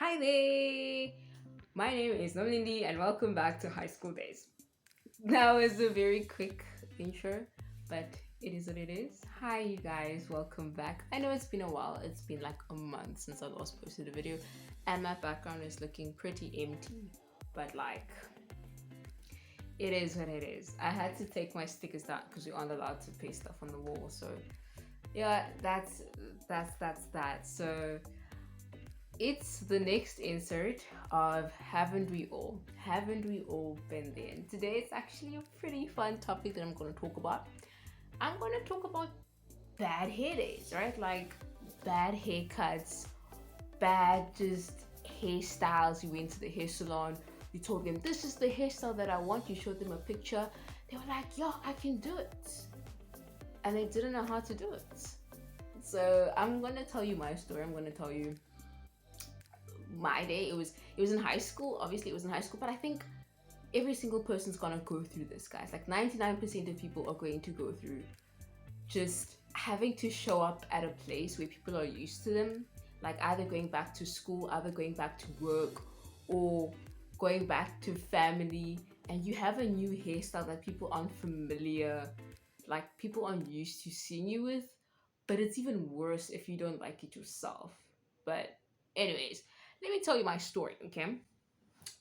Hi there! My name is Nomlindi and welcome back to High School Days. That was a very quick intro, but it is what it is. Hi, you guys, welcome back. I know it's been a while, it's been like a month since I last posted a video, and my background is looking pretty empty, but like, it is what it is. I had to take my stickers down because we aren't allowed to paste stuff on the wall, so yeah, that's that. So it's the next insert of haven't we all? Haven't we all been there? And today it's actually a pretty fun topic that I'm going to talk about. I'm going to talk about bad hair days, right? Like bad haircuts, bad just hairstyles. You went to the hair salon, you told them this is the hairstyle that I want, you showed them a picture, they were like, yo, I can do it. And they didn't know how to do it. So I'm going to tell you my story. I'm going to tell you my day. It was in high school. Obviously it was in high school, but I think every single person's gonna go through this, guys. Like 99% of people are going to go through just having to show up at a place where people are used to them, like either going back to school, either going back to work, or going back to family, and you have a new hairstyle that people aren't familiar, like people aren't used to seeing you with. But it's even worse if you don't like it yourself. But anyways, let me tell you my story, okay?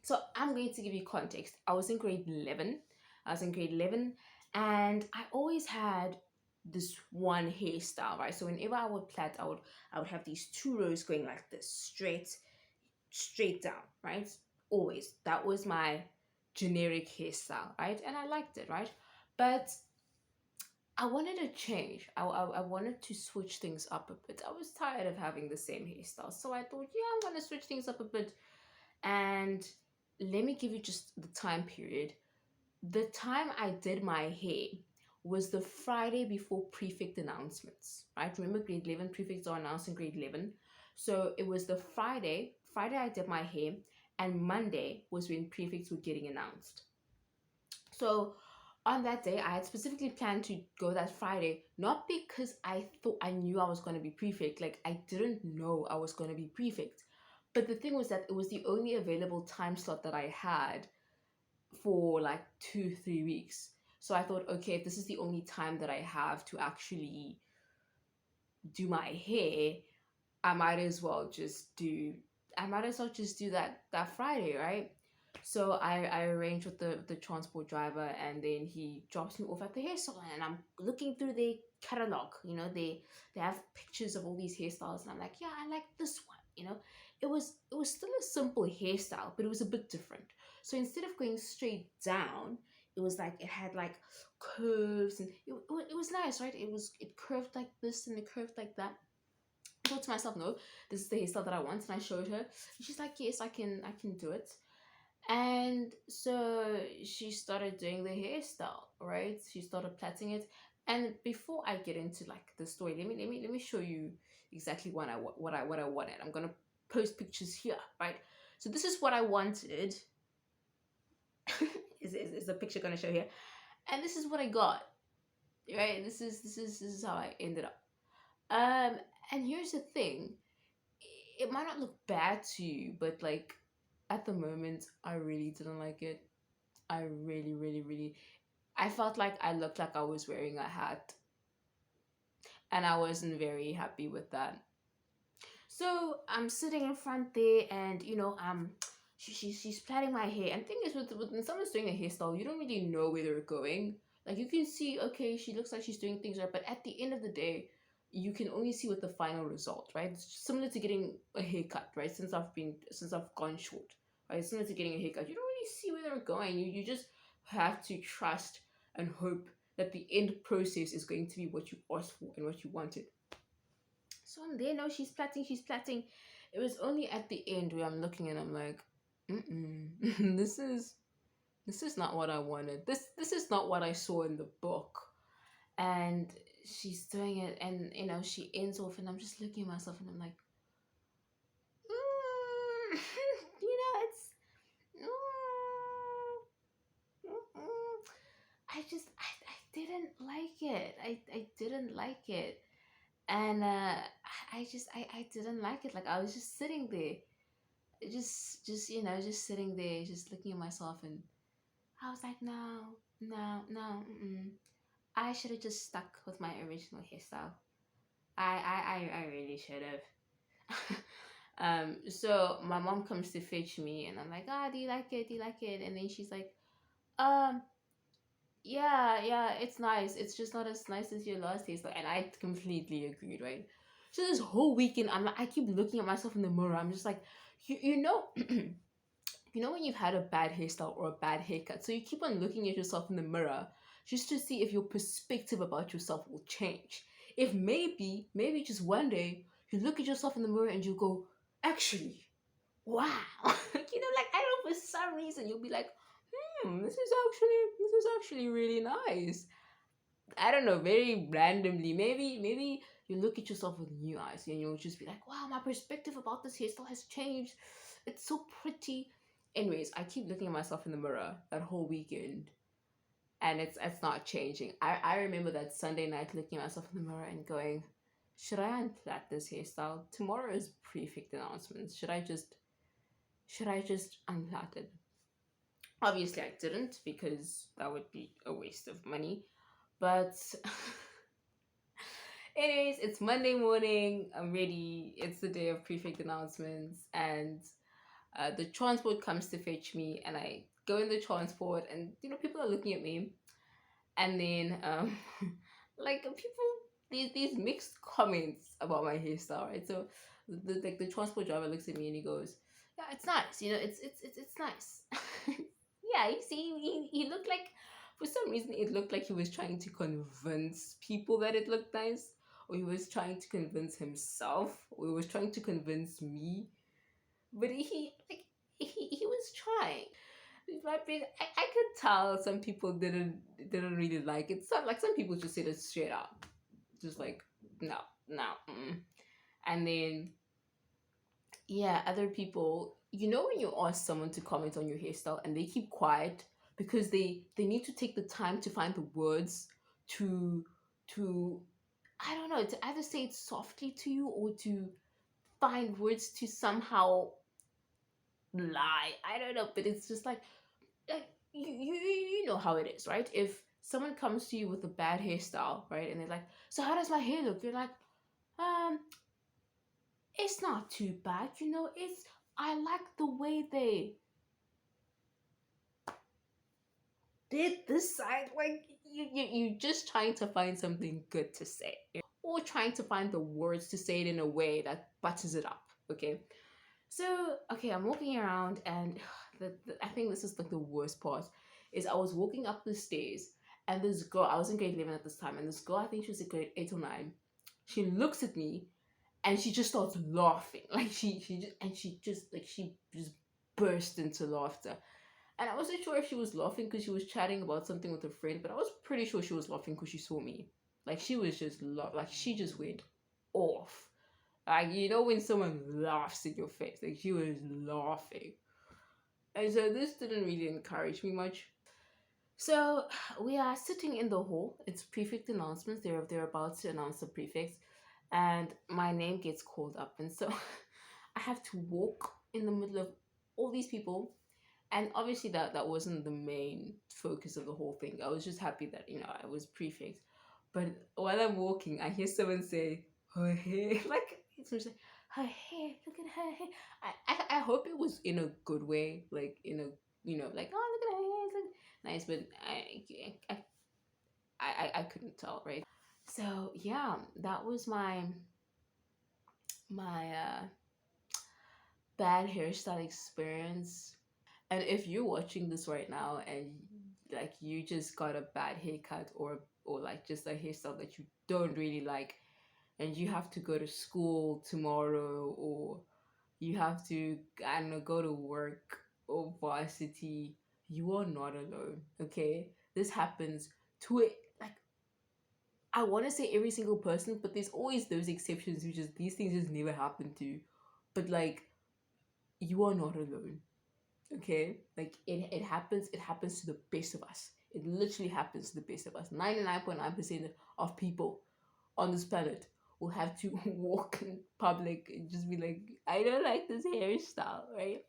So I'm going to give you context. I was in grade 11. I was in grade 11 and I always had this one hairstyle, right? So whenever I would plait, I would have these two rows going like this, straight down, right? Always. That was my generic hairstyle, right? And I liked it, right? But I wanted to change. I wanted to switch things up a bit. I was tired of having the same hairstyle. So I thought, yeah, I'm going to switch things up a bit. And let me give you just the time period. The time I did my hair was the Friday before prefect announcements, right? Remember, grade 11 prefects are announced in grade 11. So it was the Friday I did my hair, and Monday was when prefects were getting announced. So on that day, I had specifically planned to go that Friday, not because I thought I knew I was going to be prefect. Like, I didn't know I was going to be prefect. But the thing was that it was the only available time slot that I had for like 2, 3 weeks. So I thought, okay, if this is the only time that I have to actually do my hair, I might as well just do that Friday, right? So I arranged with the transport driver, and then he drops me off at the hair salon, and I'm looking through their catalog. They have pictures of all these hairstyles, and I'm like, yeah, I like this one. It was still a simple hairstyle, but it was a bit different. So instead of going straight down, it was like it had like curves, and it was nice, right? It curved like this and it curved like that. I thought to myself, no, this is the hairstyle that I want, and I showed her. And she's like, yes, I can do it. And so she started doing the hairstyle, right? She started plaiting it. And before I get into like the story, let me show you exactly what I wanted. I'm gonna post pictures here, right? So this is what I wanted. Is the picture gonna show here? And this is what I got, right? This is how I ended up. Um, and here's the thing, it might not look bad to you, but like at the moment, I really didn't like it. I really, really, really, I felt like I looked like I was wearing a hat, and I wasn't very happy with that. So I'm sitting in front there, and she's plaiting my hair. And thing is, with when someone's doing a hairstyle, you don't really know where they're going. Like you can see, okay, she looks like she's doing things right, but at the end of the day, you can only see what the final result, right? It's similar to getting a haircut, right? Since I've gone short, right? Similar to getting a haircut, you don't really see where they're going. You just have to trust and hope that the end process is going to be what you asked for and what you wanted. So I'm there, no, she's plaiting. It was only at the end where I'm looking and I'm like, mm-mm, this is not what I wanted. This is not what I saw in the book. And she's doing it, and she ends off, and I'm just looking at myself, and I'm like, it's I didn't like it. I didn't like it. And I didn't like it. Like I was just sitting there, just sitting there, just looking at myself, and I was like, no, no, no, mm-mm. I should have just stuck with my original hairstyle. I really should have. So my mom comes to fetch me, and I'm like, ah, do you like it? Do you like it? And then she's like, um, yeah, yeah, it's nice. It's just not as nice as your last hairstyle. And I completely agreed, right? So this whole weekend, I keep looking at myself in the mirror. I'm just like, you know, you know when you've had a bad hairstyle or a bad haircut, so you keep on looking at yourself in the mirror just to see if your perspective about yourself will change. If maybe just one day you look at yourself in the mirror and you go, actually, wow. Like I don't know, for some reason you'll be like, this is actually really nice. I don't know, very randomly. Maybe you look at yourself with new eyes and you'll just be like, wow, my perspective about this hairstyle has changed. It's so pretty. Anyways, I keep looking at myself in the mirror that whole weekend, and it's not changing. I remember that Sunday night looking at myself in the mirror and going, should I unplait this hairstyle? Tomorrow is prefect announcements. Should I just unplait it? Obviously I didn't, because that would be a waste of money. But anyways, it's Monday morning. I'm ready. It's the day of prefect announcements, and the transport comes to fetch me, and I go in the transport, and people are looking at me, and then like people, these mixed comments about my hairstyle, right? So the transport driver looks at me and he goes, "Yeah, it's nice. It's nice." Yeah, you see, he looked like, for some reason, it looked like he was trying to convince people that it looked nice, or he was trying to convince himself, or he was trying to convince me. But he was trying. But I could tell some people didn't really like it. Some people just said it straight up, just like, no, no. Mm. And then, yeah, other people, when you ask someone to comment on your hairstyle and they keep quiet because they need to take the time to find the words to to I don't know, to either say it softly to you or to find words to somehow lie. I don't know, but it's just like you know how it is, right? If someone comes to you with a bad hairstyle, right, and they're like, so how does my hair look? You're like, um it's not too bad, it's I like the way they did this side. Like, you just trying to find something good to say, or trying to find the words to say it in a way that butters it up. Okay, so okay, I'm walking around, and I think this is like the worst part, is I was walking up the stairs, and this girl, I was in grade 11 at this time, and this girl, I think she was in grade 8 or 9, she looks at me and she just starts laughing. Like she just burst into laughter. And I wasn't sure if she was laughing because she was chatting about something with a friend, but I was pretty sure she was laughing because she saw me. Like she was just like she just went off. Like, when someone laughs in your face, like she was laughing. And so this didn't really encourage me much. So we are sitting in the hall. It's prefect announcements. They're about to announce the prefects, and my name gets called up, and so I have to walk in the middle of all these people. And obviously that wasn't the main focus of the whole thing. I was just happy that I was prefect. But while I'm walking, I hear someone say, her hair. Like, someone say, her hair, look at her hair. I hope it was in a good way, like in a, like, oh, look at her hair, it's like nice. But I couldn't tell, right? So yeah, that was my bad hairstyle experience. And if you're watching this right now and like you just got a bad haircut, or like just a hairstyle that you don't really like, and you have to go to school tomorrow, or you have to, I don't know, go to work or varsity, you are not alone. Okay, this happens to it. Like, I want to say every single person, but there's always those exceptions who just, these things just never happen to. But like, you are not alone. Okay, like it happens to the best of us. It literally happens to the best of us. 99.9% of people on this planet will have to walk in public and just be like, I don't like this hairstyle, right?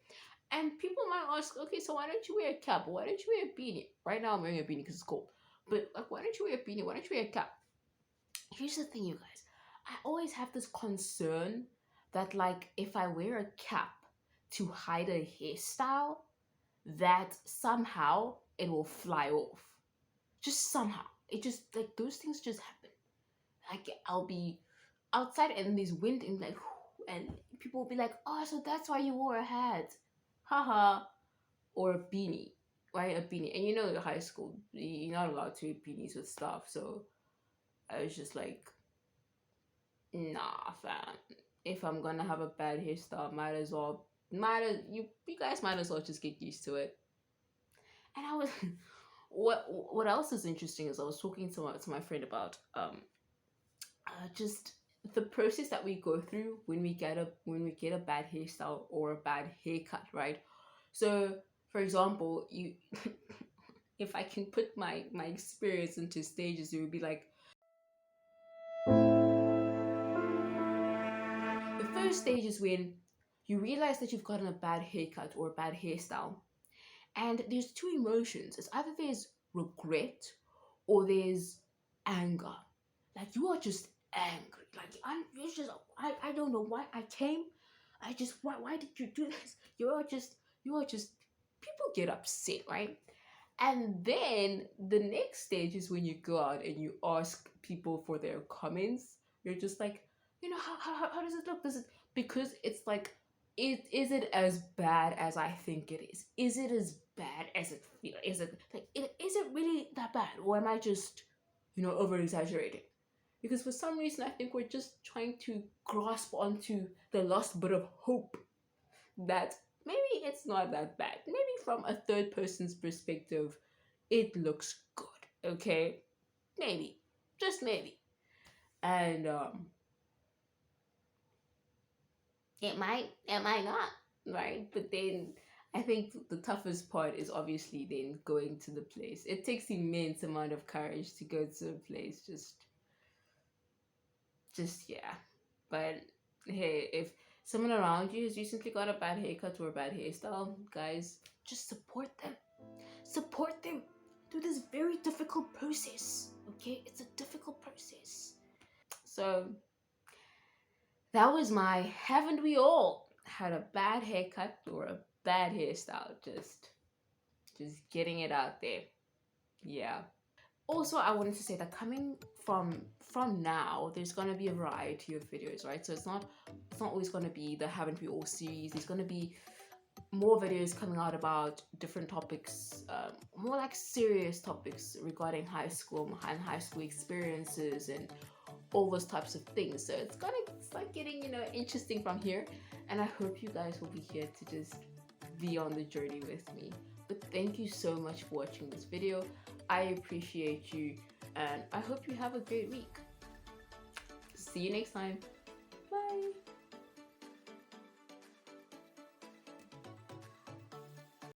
And people might ask, okay, so why don't you wear a cap? Why don't you wear a beanie? Right now I'm wearing a beanie because it's cold. But like, why don't you wear a beanie? Why don't you wear a cap? Here's the thing, you guys. I always have this concern that like if I wear a cap to hide a hairstyle, that somehow it will fly off. Just somehow. It just like those things just happen. Like I'll be outside and there's wind and like and people will be like, oh, so that's why you wore a hat. Haha. Or a beanie. Right? A beanie. And you know in high school, you're not allowed to wear beanies with stuff. So I was just like, nah, fam. If I'm gonna have a bad hairstyle, you guys might as well just get used to it. And I was what else is interesting is I was talking to my friend about just the process that we go through when we get a bad hairstyle or a bad haircut, right? So for example, you if I can put my experience into stages, it would be like the first stage is when you realize that you've gotten a bad haircut or a bad hairstyle. And there's two emotions. It's either there's regret or there's anger. Like you are just angry. Like it's just I don't know why I came. I just why did you do this? You are just people get upset, right? And then the next stage is when you go out and you ask people for their comments. You're just like, how does it look? Does it because it's like is it as bad as I think it is? Is it as bad as it feels? Is it like is it really that bad? Or am I just, over exaggerating? Because for some reason I think we're just trying to grasp onto the last bit of hope that maybe it's not that bad. Maybe from a third person's perspective, it looks good. Okay? Maybe. Just maybe. And it might not, right? But then I think the toughest part is obviously then going to the place. It takes immense amount of courage to go to a place. Just yeah. But hey, if someone around you has recently got a bad haircut or a bad hairstyle, guys, just support them. Support them through this very difficult process. Okay, it's a difficult process. So that was my haven't we all had a bad haircut or a bad hairstyle? Just getting it out there. Yeah. Also, I wanted to say that coming from now, there's gonna be a variety of videos, right? So it's not always gonna be the haven't we all series. There's gonna be more videos coming out about different topics, more like serious topics regarding high school and high school experiences and all those types of things. So it's gonna start getting interesting from here, and I hope you guys will be here to just be on the journey with me. But thank you so much for watching this video. I appreciate you, and I hope you have a great week. See you next time. Bye.